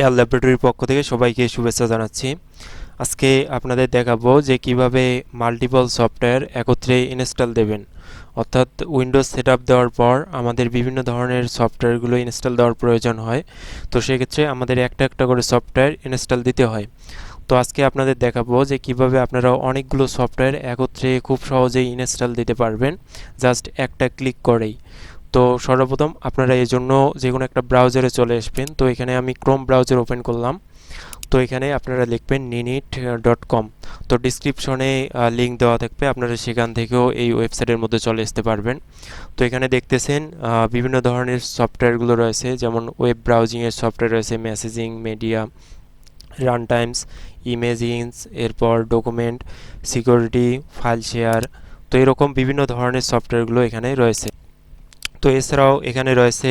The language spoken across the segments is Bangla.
এয়ার ল্যাবরেটরির পক্ষ থেকে সবাইকে শুভেচ্ছা জানাচ্ছি। আজকে আপনাদের দেখাবো যে কিভাবে মাল্টিপল সফটওয়্যার একত্রে ইনস্টল দেবেন। অর্থাৎ উইন্ডোজ সেটআপ দেওয়ার পর আমাদের বিভিন্ন ধরনের সফটওয়্যারগুলো ইনস্টল দেওয়ার প্রয়োজন হয়। তো সেক্ষেত্রে আমাদের একটা একটা করে সফটওয়্যার ইনস্টল দিতে হয়। তো আজকে আপনাদের দেখাবো যে কিভাবে আপনারা অনেকগুলো সফটওয়্যার একত্রে খুব সহজেই ইনস্টল দিতে পারবেন জাস্ট একটা ক্লিক করেই। তো সর্বপ্রথম আপনারা এই জন্য যে কোনো একটা ব্রাউজারে চলে আসবেন। তো এখানে আমি ক্রোম ব্রাউজার ওপেন করলাম। তো এখানে আপনারা লিখবেন ninite.com। তো ডিসক্রিপশনে লিঙ্ক দেওয়া থাকবে, আপনারা সেখান থেকেও এই ওয়েবসাইটের মধ্যে চলে আসতে পারবেন। তো এখানে দেখতেছেন বিভিন্ন ধরনের সফটওয়্যারগুলো রয়েছে, যেমন ওয়েব ব্রাউজিংয়ের সফটওয়্যার রয়েছে, মেসেজিং, মিডিয়া, রান টাইমস, ইমেজিংস, এরপর ডকুমেন্ট, সিকিউরিটি, ফাইল শেয়ার। তো এরকম বিভিন্ন ধরনের সফটওয়্যারগুলো এখানে রয়েছে। তো এছাড়াও এখানে রয়েছে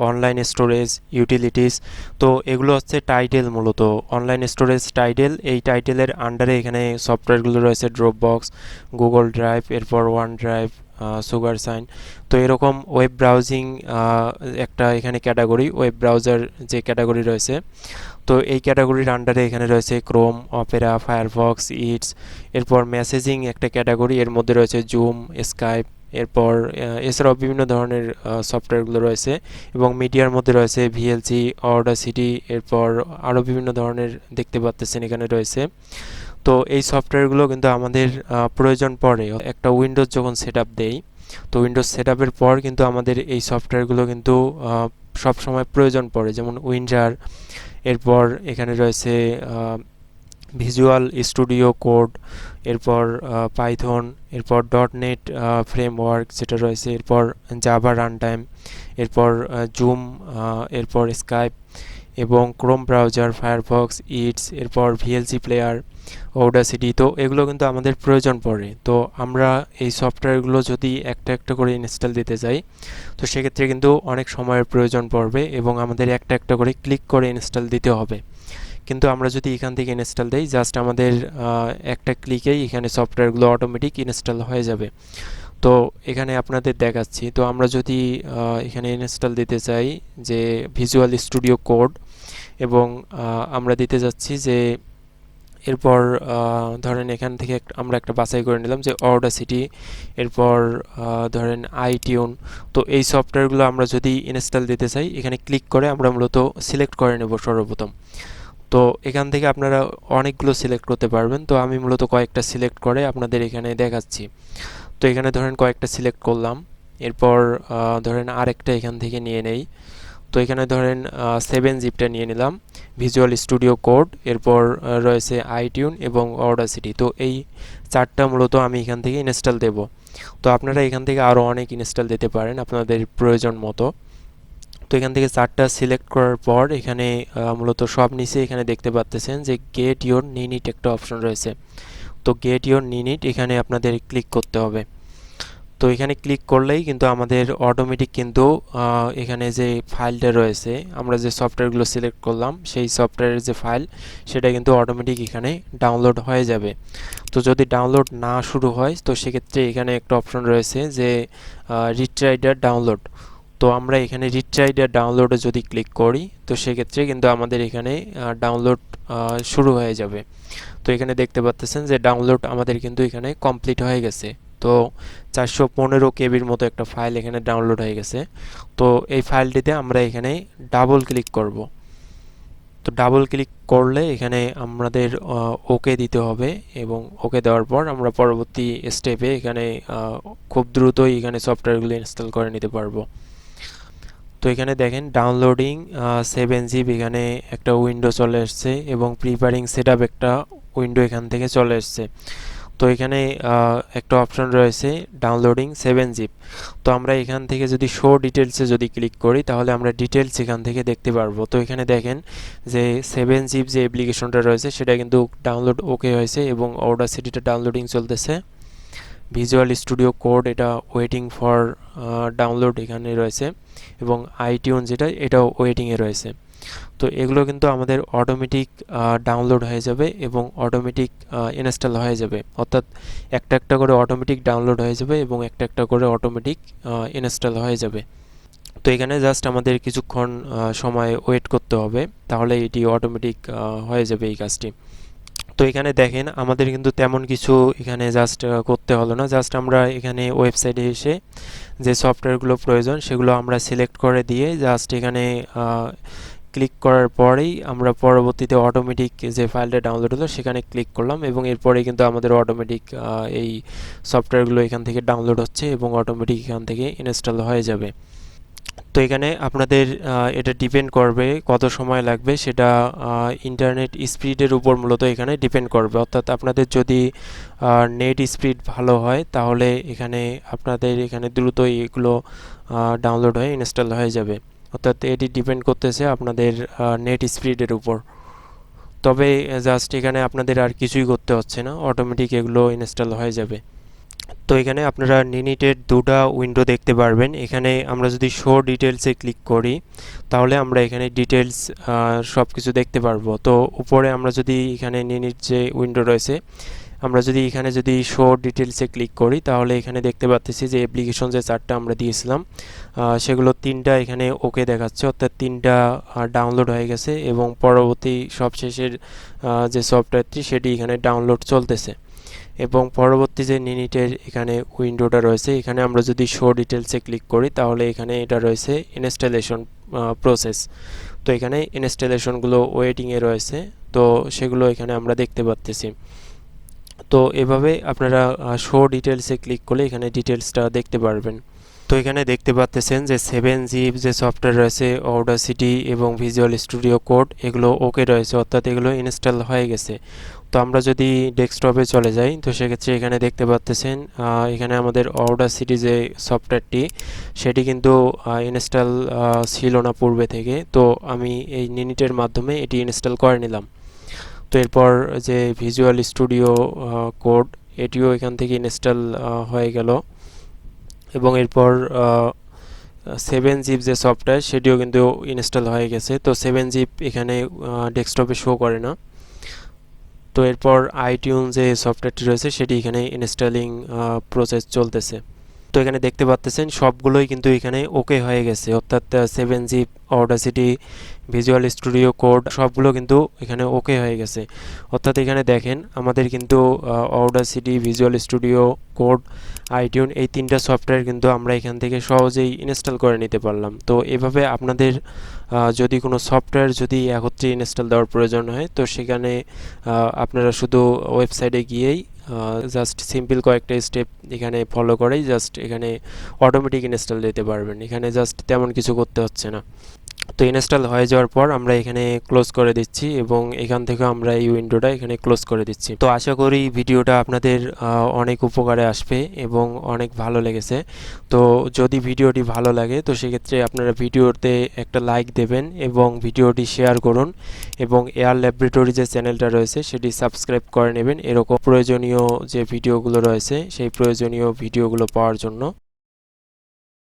অনলাইন স্টোরেজ, ইউটিলিটিস। তো এগুলো হচ্ছে টাইটেল, মূলত অনলাইন স্টোরেজ টাইটেল। এই টাইটেলের আন্ডারে এখানে সফটওয়্যারগুলো রয়েছে ড্রপ বক্স, গুগল ড্রাইভ, এরপর ওয়ান ড্রাইভ, সুগার সাইন। তো এরকম ওয়েব ব্রাউজিং একটা এখানে ক্যাটাগরি, ওয়েব ব্রাউজার যে ক্যাটাগরি রয়েছে। তো এই ক্যাটাগরির আন্ডারে এখানে রয়েছে ক্রোম, অপেরা, ফায়ারফক্স, ইটস। এরপর মেসেজিং একটা ক্যাটাগরি, এর মধ্যে রয়েছে জুম, স্কাইপ। এরপর এছাড়াও বিভিন্ন ধরনের সফটওয়্যারগুলো রয়েছে, এবং মিডিয়ার মধ্যে রয়েছে ভিএলসি, অডাসিটি। এরপর আরও বিভিন্ন ধরনের দেখতে পাচ্ছেন এখানে রয়েছে। তো এই সফটওয়্যারগুলো কিন্তু আমাদের প্রয়োজন পড়ে একটা উইন্ডোজ যখন সেট আপ দেই। তো উইন্ডোজ সেট আপের পর কিন্তু আমাদের এই সফটওয়্যারগুলো কিন্তু সব সময় প্রয়োজন পড়ে, যেমন উইন্ডার। এরপর এখানে রয়েছে ভিজুয়াল স্টুডিও কোড, এরপর পাইথন, এরপর ডট নেট ফ্রেমওয়ার্ক যেটা রয়েছে, এরপর জাভা রান টাইম, এরপর জুম, এরপর স্কাইপ, এবং ক্রোম ব্রাউজার, ফায়ারফক্স, ইটস, এরপর ভিএলসি প্লেয়ার, অডাসিটি। তো এগুলো কিন্তু আমাদের প্রয়োজন পড়ে। তো আমরা এই সফটওয়্যারগুলো যদি একটা একটা করে ইনস্টল দিতে যাই, তো সেক্ষেত্রে কিন্তু অনেক সময়ের প্রয়োজন পড়বে, এবং আমাদের একটা একটা করে ক্লিক করে ইনস্টল দিতে হবে। কিন্তু আমরা যদি এখান থেকে ইনস্টল দেই, জাস্ট আমাদের একটা ক্লিকেই এখানে সফটওয়্যারগুলো অটোমেটিক ইনস্টল হয়ে যাবে। তো এখানে আপনাদের দেখাচ্ছি। তো আমরা যদি এখানে ইনস্টল দিতে চাই যে ভিজুয়াল স্টুডিও কোড, এবং আমরা দিতে যাচ্ছি যে এরপর ধরেন এখান থেকে আমরা একটা বাছাই করে নিলাম যে অডাসিটি, এরপর ধরেন আইটিউন। তো এই সফটওয়্যারগুলো আমরা যদি ইনস্টল দিতে চাই, এখানে ক্লিক করে আমরা মূলত সিলেক্ট করে নেব সর্বপ্রথম। তো এখান থেকে আপনারা অনেকগুলো সিলেক্ট করতে পারবেন। তো আমি মূলত কয়েকটা সিলেক্ট করে আপনাদের এখানে দেখাচ্ছি। তো এখানে ধরেন কয়েকটা সিলেক্ট করলাম। এরপর ধরেন আরেকটা এখান থেকে নিয়ে নেই। তো এখানে ধরেন 7 জিপটা নিয়ে নিলাম, ভিজুয়াল স্টুডিও কোড, এরপর রয়েছে আইটিউন এবং অডাসিটি। তো এই চারটা মূলত আমি এখান থেকে ইনস্টল দেব। তো আপনারা এখান থেকে আরও অনেক ইনস্টল দিতে পারেন আপনাদের প্রয়োজন মতো। তো এখান থেকে চারটা সিলেক্ট করার পর এখানে মূলত সব নিচে এখানে দেখতে পাচ্ছেন যে গেট ইওর নিনিট একটা অপশন রয়েছে। তো গেট ইওর নিনিট এখানে আপনাদের ক্লিক করতে হবে। তো এখানে ক্লিক করলেই কিন্তু আমাদের অটোমেটিক কিন্তু এখানে যে ফাইলটা রয়েছে, আমরা যে সফটওয়্যারগুলো সিলেক্ট করলাম সেই সফটওয়্যারের যে ফাইল, সেটা কিন্তু অটোমেটিক এখানে ডাউনলোড হয়ে যাবে। তো যদি ডাউনলোড না শুরু হয়, তো সেক্ষেত্রে এখানে একটা অপশন রয়েছে যে রিট্রাইডার ডাউনলোড। তো আমরা এখানে রিট্রাইডার ডাউনলোডে যদি ক্লিক করি, তো সেক্ষেত্রে কিন্তু আমাদের এখানে ডাউনলোড শুরু হয়ে যাবে। তো এখানে দেখতে পাচ্ছেন যে ডাউনলোড আমাদের কিন্তু এখানে কমপ্লিট হয়ে গেছে। তো 415 কেবির মতো একটা ফাইল এখানে ডাউনলোড হয়ে গেছে। তো এই ফাইলটিতে আমরা এখানে ডাবল ক্লিক করব। তো ডাবল ক্লিক করলে এখানে আমাদের ওকে দিতে হবে, এবং ওকে দেওয়ার পর আমরা পরবর্তী স্টেপে এখানে খুব দ্রুতই এখানে সফটওয়্যারগুলো ইনস্টল করে নিতে পারবো। তো এখানে দেখেন ডাউনলোডিং 7 জিবি, এখানে একটা উইন্ডো চলে আসছে, এবং প্রিপারিং সেটআপ একটা উইন্ডো এখান থেকে চলে আসছে। তো এখানে একটা অপশন রয়েছে ডাউনলোডিং 7 জিব। তো আমরা এখান থেকে যদি শো ডিটেলসে যদি ক্লিক করি, তাহলে আমরা ডিটেলস এখান থেকে দেখতে পারবো। তো এখানে দেখেন যে 7 জিব যে অ্যাপ্লিকেশনটা রয়েছে সেটা কিন্তু ডাউনলোড ওকে হয়েছে, এবং অডাসিটিটা ডাউনলোডিং চলতেছে। ভিজুয়াল স্টুডিও কোড এটা ওয়েটিং ফর ডাউনলোড এখানে রয়েছে, এবং আইটিউন যেটা এটাও ওয়েটিংয়ে রয়েছে। তো এগুলো কিন্তু আমাদের অটোমেটিক ডাউনলোড হয়ে যাবে এবং অটোমেটিক ইনস্টল হয়ে যাবে, অর্থাৎ একটা একটা করে অটোমেটিক ডাউনলোড হয়ে যাবে এবং একটা একটা করে অটোমেটিক ইনস্টল হয়ে যাবে। তো এখানে জাস্ট আমাদের কিছুক্ষণ সময় ওয়েট করতে হবে, তাহলে এটি অটোমেটিক হয়ে যাবে এই কাজটি। তো এখানে দেখেন আমাদের কিন্তু তেমন কিছু এখানে জাস্ট করতে হলো না, জাস্ট আমরা এখানে ওয়েবসাইটে এসে যে সফটওয়্যারগুলো প্রয়োজন সেগুলো আমরা সিলেক্ট করে দিয়ে জাস্ট এখানে ক্লিক করার পরেই আমরা পরবর্তীতে অটোমেটিক যে ফাইলটা ডাউনলোড হলো সেখানে ক্লিক করলাম, এবং এরপরে কিন্তু আমাদের অটোমেটিক এই সফটওয়্যারগুলো এখান থেকে ডাউনলোড হচ্ছে এবং অটোমেটিক এখান থেকে ইনস্টল হয়ে যাবে। তো এখানে আপনাদের এটা ডিপেন্ড করবে কত সময় লাগবে, সেটা ইন্টারনেট স্পিডের উপর মূলত এখানে ডিপেন্ড করবে। অর্থাৎ আপনাদের যদি নেট স্পিড ভালো হয় তাহলে এখানে আপনাদের এখানে দ্রুতই এগুলো ডাউনলোড হয়ে ইনস্টল হয়ে যাবে। অর্থাৎ এটি ডিপেন্ড করতেছে আপনাদের নেট স্পিডের উপর। তবে জাস্ট এখানে আপনাদের আর কিছুই করতে হচ্ছে না, অটোমেটিক এগুলো ইনস্টল হয়ে যাবে। তো এখানে আপনারা নিনিটের দুটা উইন্ডো দেখতে পারবেন। এখানে আমরা যদি শো ডিটেলসে ক্লিক করি তাহলে আমরা এখানে ডিটেলস সব কিছু দেখতে পারবো। তো উপরে আমরা যদি এখানে নিনিট যে উইন্ডো রয়েছে, আমরা যদি এখানে যদি শো ডিটেলসে ক্লিক করি তাহলে এখানে দেখতে পাচ্ছি যে অ্যাপ্লিকেশন যে চারটা আমরা দিয়েছিলাম সেগুলো তিনটা এখানে ওকে দেখাচ্ছে, অর্থাৎ তিনটা ডাউনলোড হয়ে গেছে এবং পরবর্তী সবশেষের যে সফটওয়্যারটি সেটি এখানে ডাউনলোড চলতেছে। এবং পরবর্তী যে নিনিটের এখানে উইন্ডোটা রয়েছে, এখানে আমরা যদি শো ডিটেলসে ক্লিক করি তাহলে এখানে এটা রয়েছে ইনস্টলেশন প্রসেস। তো এখানে ইনস্টলেশনগুলো ওয়েটিংয়ে রয়েছে, তো সেগুলো এখানে আমরা দেখতে পাচ্ছি। তো এভাবে আপনারা শো ডিটেলসে ক্লিক করলে এখানে ডিটেলসটা দেখতে পারবেন। তো এখানে দেখতে পাচ্ছেন যে 7zip যে সফটওয়্যার রয়েছে, অডাসিটি এবং ভিজুয়াল স্টুডিও কোড এগুলো ওকে রয়েছে, অর্থাৎ এগুলো ইনস্টল হয়ে গেছে। তো আমরা যদি ডেস্কটপে চলে যাই তো সেক্ষেত্রে এখানে দেখতে পাচ্ছেন এখানে আমাদের অডাসিটি যে সফটওয়্যারটি সেটি কিন্তু ইনস্টল ছিল না পূর্বে থেকে। তো আমি এই নিনিটের মাধ্যমে এটি ইনস্টল করে নিলাম। তো এরপর যে ভিজুয়াল স্টুডিও কোড এটিও এখান থেকে ইনস্টল হয়ে গেল, এবং এরপর 7zip যে সফটওয়্যার সেটিও কিন্তু ইনস্টল হয়ে গেছে। তো 7zip এখানে ডেস্কটপে শো করে না। তো এরপর আইটিউন যে সফটওয়্যারটি রয়েছে সেটি এখানে ইনস্টলিং প্রসেস চলতেছে। তো এখানে দেখতে পাচ্ছেন সবগুলোই কিন্তু এখানে ওকে হয়ে গেছে, অর্থাৎ 7zip, Audacity, visual studio code সবগুলো কিন্তু এখানে ওকে হয়ে গেছে। অর্থাৎ এখানে দেখেন আমাদের কিন্তু Audacity, visual studio code, iTunes এই তিনটা সফটওয়্যার কিন্তু আমরা এখান থেকে সহজেই ইনস্টল করে নিতে পারলাম। তো এভাবে আপনাদের যদি কোনো সফটওয়্যার যদি একত্রে ইনস্টল দেওয়ার প্রয়োজন হয় তো সেখানে আপনারা শুধু ওয়েবসাইটে গিয়েই জাস্ট সিম্পল কয়েকটা স্টেপ এখানে ফলো করেই জাস্ট এখানে অটোমেটিক ইনস্টল দিতে পারবেন। এখানে জাস্ট তেমন কিছু করতে হচ্ছে না। তো ইনস্টল হয়ে যাওয়ার পর আমরা এখানে ক্লোজ করে দিচ্ছি এবং এখান থেকে আমরা এই উইন্ডোটা এখানে ক্লোজ করে দিচ্ছি। তো আশা করি ভিডিওটা আপনাদের অনেক উপকারে আসবে এবং অনেক ভালো লেগেছে। তো যদি ভিডিওটি ভালো লাগে তো সেক্ষেত্রে আপনারা ভিডিওতে একটা লাইক দেবেন এবং ভিডিওটি শেয়ার করুন, এবং এয়ার ল্যাবরেটরি যে চ্যানেলটা রয়েছে সেটি সাবস্ক্রাইব করে নেবেন এরকম প্রয়োজনীয় যে ভিডিওগুলো রয়েছে সেই প্রয়োজনীয় ভিডিওগুলো পাওয়ার জন্য।